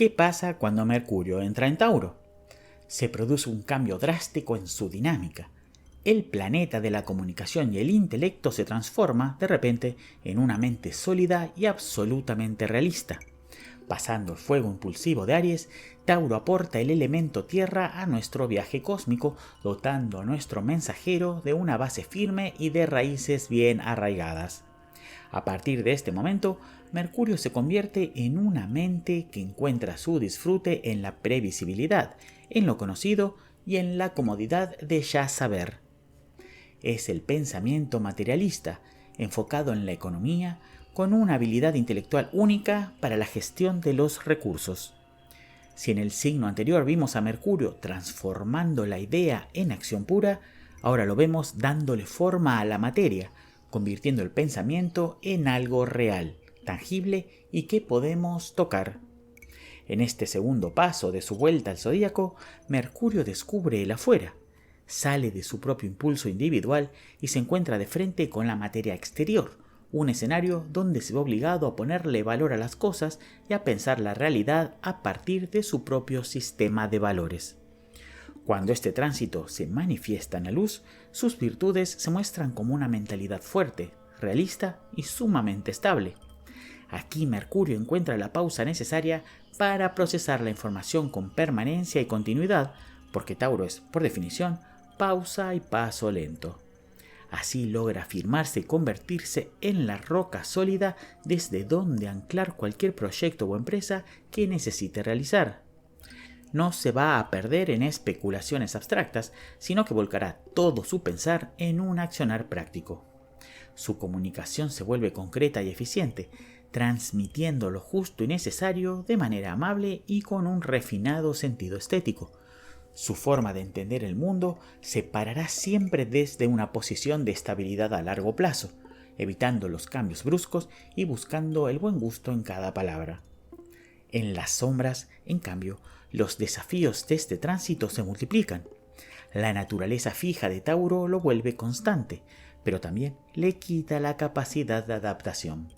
¿Qué pasa cuando Mercurio entra en Tauro? Se produce un cambio drástico en su dinámica. El planeta de la comunicación y el intelecto se transforma, de repente, en una mente sólida y absolutamente realista. Pasando el fuego impulsivo de Aries, Tauro aporta el elemento tierra a nuestro viaje cósmico, dotando a nuestro mensajero de una base firme y de raíces bien arraigadas. A partir de este momento, Mercurio se convierte en una mente que encuentra su disfrute en la previsibilidad, en lo conocido y en la comodidad de ya saber. Es el pensamiento materialista, enfocado en la economía, con una habilidad intelectual única para la gestión de los recursos. Si en el signo anterior vimos a Mercurio transformando la idea en acción pura, ahora lo vemos dándole forma a la materia, convirtiendo el pensamiento en algo real, tangible y que podemos tocar. En este segundo paso de su vuelta al zodíaco, Mercurio descubre el afuera, sale de su propio impulso individual y se encuentra de frente con la materia exterior, un escenario donde se ve obligado a ponerle valor a las cosas y a pensar la realidad a partir de su propio sistema de valores. Cuando este tránsito se manifiesta en la luz, sus virtudes se muestran como una mentalidad fuerte, realista y sumamente estable. Aquí Mercurio encuentra la pausa necesaria para procesar la información con permanencia y continuidad, porque Tauro es, por definición, pausa y paso lento. Así logra afirmarse y convertirse en la roca sólida desde donde anclar cualquier proyecto o empresa que necesite realizar. No se va a perder en especulaciones abstractas, sino que volcará todo su pensar en un accionar práctico. Su comunicación se vuelve concreta y eficiente, transmitiendo lo justo y necesario de manera amable y con un refinado sentido estético. Su forma de entender el mundo se parará siempre desde una posición de estabilidad a largo plazo, evitando los cambios bruscos y buscando el buen gusto en cada palabra. En las sombras, en cambio, los desafíos de este tránsito se multiplican. La naturaleza fija de Tauro lo vuelve constante, pero también le quita la capacidad de adaptación.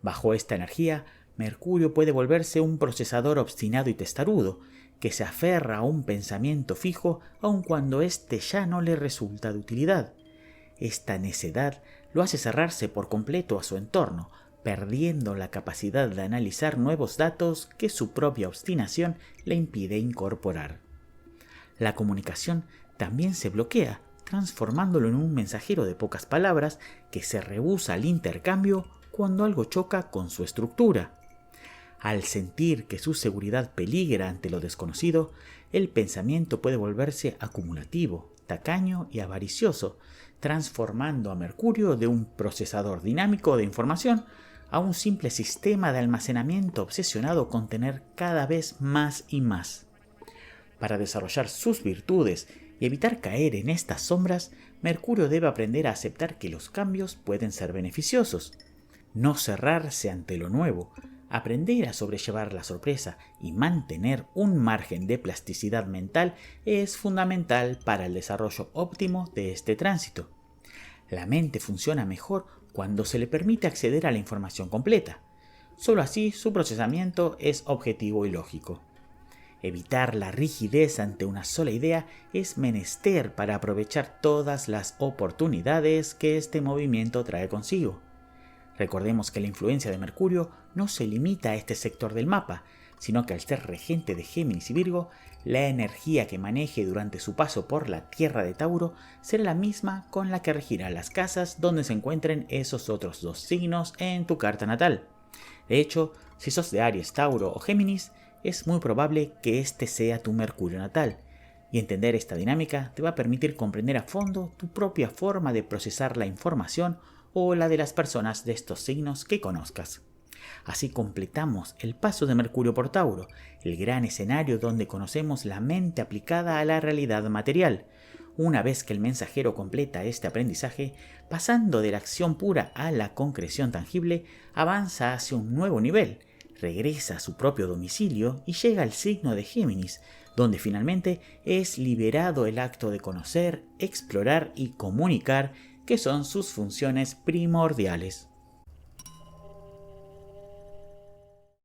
Bajo esta energía, Mercurio puede volverse un procesador obstinado y testarudo, que se aferra a un pensamiento fijo aun cuando éste ya no le resulta de utilidad. Esta necedad lo hace cerrarse por completo a su entorno, perdiendo la capacidad de analizar nuevos datos que su propia obstinación le impide incorporar. La comunicación también se bloquea, transformándolo en un mensajero de pocas palabras que se rehúsa al intercambio cuando algo choca con su estructura. Al sentir que su seguridad peligra ante lo desconocido, el pensamiento puede volverse acumulativo, tacaño y avaricioso, transformando a Mercurio de un procesador dinámico de información a un simple sistema de almacenamiento obsesionado con tener cada vez más y más. Para desarrollar sus virtudes y evitar caer en estas sombras, Mercurio debe aprender a aceptar que los cambios pueden ser beneficiosos, no cerrarse ante lo nuevo, aprender a sobrellevar la sorpresa y mantener un margen de plasticidad mental es fundamental para el desarrollo óptimo de este tránsito. La mente funciona mejor cuando se le permite acceder a la información completa. Solo así su procesamiento es objetivo y lógico. Evitar la rigidez ante una sola idea es menester para aprovechar todas las oportunidades que este movimiento trae consigo. Recordemos que la influencia de Mercurio no se limita a este sector del mapa, sino que al ser regente de Géminis y Virgo, la energía que maneje durante su paso por la tierra de Tauro será la misma con la que regirá las casas donde se encuentren esos otros dos signos en tu carta natal. De hecho, si sos de Aries, Tauro o Géminis, es muy probable que este sea tu Mercurio natal, y entender esta dinámica te va a permitir comprender a fondo tu propia forma de procesar la información o la de las personas de estos signos que conozcas. Así completamos el paso de Mercurio por Tauro, el gran escenario donde conocemos la mente aplicada a la realidad material. Una vez que el mensajero completa este aprendizaje, pasando de la acción pura a la concreción tangible, avanza hacia un nuevo nivel, regresa a su propio domicilio y llega al signo de Géminis, donde finalmente es liberado el acto de conocer, explorar y comunicar, que son sus funciones primordiales.